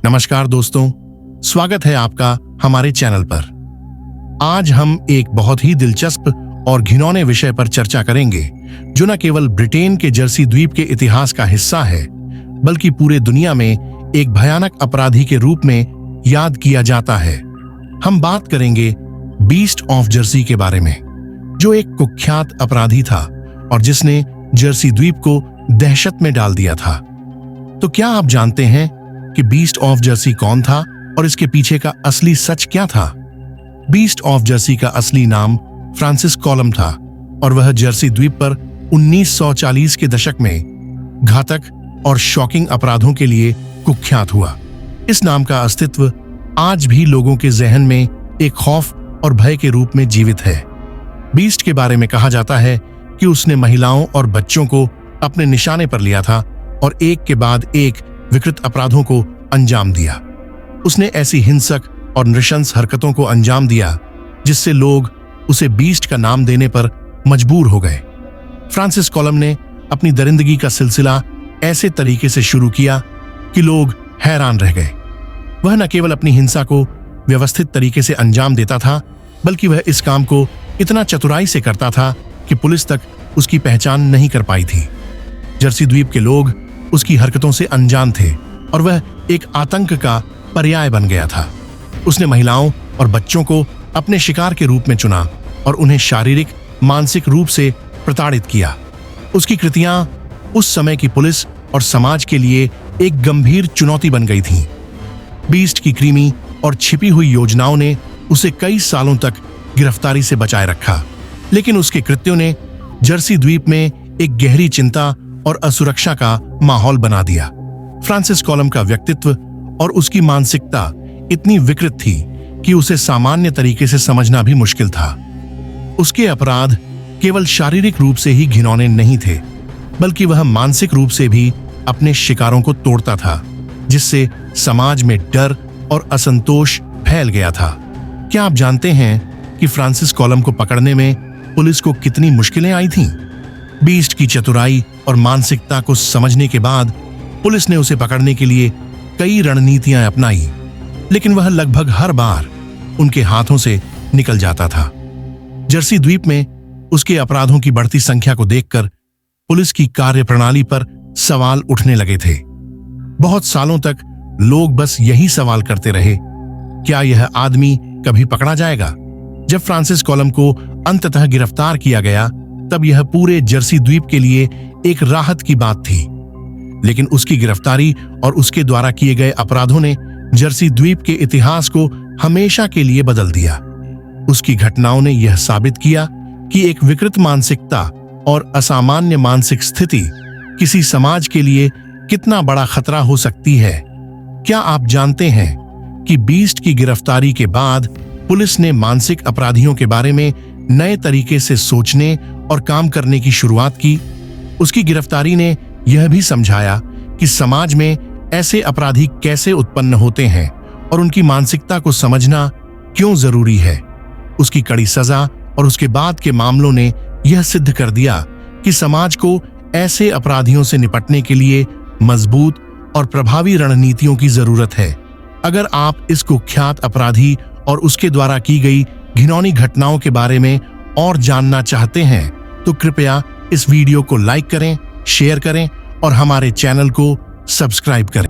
नमस्कार दोस्तों, स्वागत है आपका हमारे चैनल पर। आज हम एक बहुत ही दिलचस्प और घिनौने विषय पर चर्चा करेंगे जो न केवल ब्रिटेन के जर्सी द्वीप के इतिहास का हिस्सा है बल्कि पूरे दुनिया में एक भयानक अपराधी के रूप में याद किया जाता है। हम बात करेंगे बीस्ट ऑफ जर्सी के बारे में, जो एक कुख्यात अपराधी था और जिसने जर्सी द्वीप को दहशत में डाल दिया था। तो क्या आप जानते हैं कि बीस्ट ऑफ जर्सी कौन था और इसके पीछे का असली सच क्या था? बीस्ट ऑफ जर्सी का असली नाम फ्रांसिस कॉलम था और वह जर्सी द्वीप पर 1940 के दशक में घातक और शॉकिंग अपराधों के लिए कुख्यात हुआ। इस नाम का अस्तित्व आज भी लोगों के जहन में एक खौफ और भय के रूप में जीवित है। बीस्ट के बारे में कहा जाता है कि उसने महिलाओं और बच्चों को अपने निशाने पर लिया था और एक के बाद एक विकृत अपराधों को अंजाम दिया। उसने ऐसी हिंसक और नृशंस हरकतों को अंजाम दिया जिससे लोग उसे बीस्ट का नाम देने पर मजबूर हो गए। फ्रांसिस कॉलम ने अपनी दरिंदगी का सिलसिला ऐसे तरीके से शुरू किया कि लोग हैरान रह गए। वह न केवल अपनी हिंसा को व्यवस्थित तरीके से अंजाम देता था बल्कि वह इस काम को इतना चतुराई से करता था कि पुलिस तक उसकी पहचान नहीं कर पाई थी। जर्सी द्वीप के लोग उसकी हरकतों से अनजान थे और वह एक आतंक का पर्याय बन गया था। उसने महिलाओं और बच्चों को अपने शिकार के रूप में चुना और उन्हें शारीरिक मानसिक रूप से प्रताड़ित किया। उसकी कृतियां उस समय की पुलिस और समाज के लिए एक गंभीर चुनौती बन गई थीं। बीस्ट की क्रीमी और छिपी हुई योजनाओं ने उसे कई सालों तक गिरफ्तारी से बचाए रखा, लेकिन उसके कृत्यों ने जर्सी द्वीप में एक गहरी चिंता और असुरक्षा का माहौल बना दिया। फ्रांसिस कॉलम का व्यक्तित्व और उसकी मानसिकता इतनी विकृत थी कि उसे सामान्य तरीके से समझना भी मुश्किल था। उसके अपराध केवल शारीरिक रूप से ही घिनौने नहीं थे बल्कि वह मानसिक रूप से भी अपने शिकारों को तोड़ता था, जिससे समाज में डर और असंतोष फैल गया था। क्या आप जानते हैं कि फ्रांसिस कॉलम को पकड़ने में पुलिस को कितनी मुश्किलें आई थीं? बीस्ट की चतुराई और मानसिकता को समझने के बाद पुलिस ने उसे पकड़ने के लिए कई रणनीतियां अपनाई, लेकिन वह लगभग हर बार उनके हाथों से निकल जाता था। जर्सी द्वीप में उसके अपराधों की बढ़ती संख्या को देखकर पुलिस की कार्यप्रणाली पर सवाल उठने लगे थे। बहुत सालों तक लोग बस यही सवाल करते रहे, क्या यह आदमी कभी पकड़ा जाएगा? जब फ्रांसिस कॉलम को अंततः गिरफ्तार किया गया तब यह पूरे जर्सी द्वीप के लिए एक राहत की बात थी, लेकिन उसकी गिरफ्तारी और उसके द्वारा किए गए अपराधों ने जर्सी द्वीप के इतिहास को हमेशा के लिए बदल दिया। उसकी घटनाओं ने यह साबित किया कि एक विकृत मानसिकता और असामान्य मानसिक स्थिति किसी समाज के लिए कितना बड़ा खतरा हो सकती है। क्या आप जानते हैं कि बीस्ट की गिरफ्तारी के बाद पुलिस ने मानसिक अपराधियों के बारे में नए तरीके से सोचने और काम करने की शुरुआत की? उसकी गिरफ्तारी ने यह भी समझाया कि समाज में ऐसे अपराधी कैसे उत्पन्न होते हैं और उनकी मानसिकता को समझना क्यों जरूरी है। उसकी कड़ी सजा और उसके बाद के मामलों ने यह सिद्ध कर दिया कि समाज को ऐसे अपराधियों से निपटने के लिए मजबूत और प्रभावी रणनीतियों की जरूरत है। अगर आप इस कुख्यात अपराधी और उसके द्वारा की गई घिनौनी घटनाओं के बारे में और जानना चाहते हैं तो कृपया इस वीडियो को लाइक करें, शेयर करें और हमारे चैनल को सब्सक्राइब करें।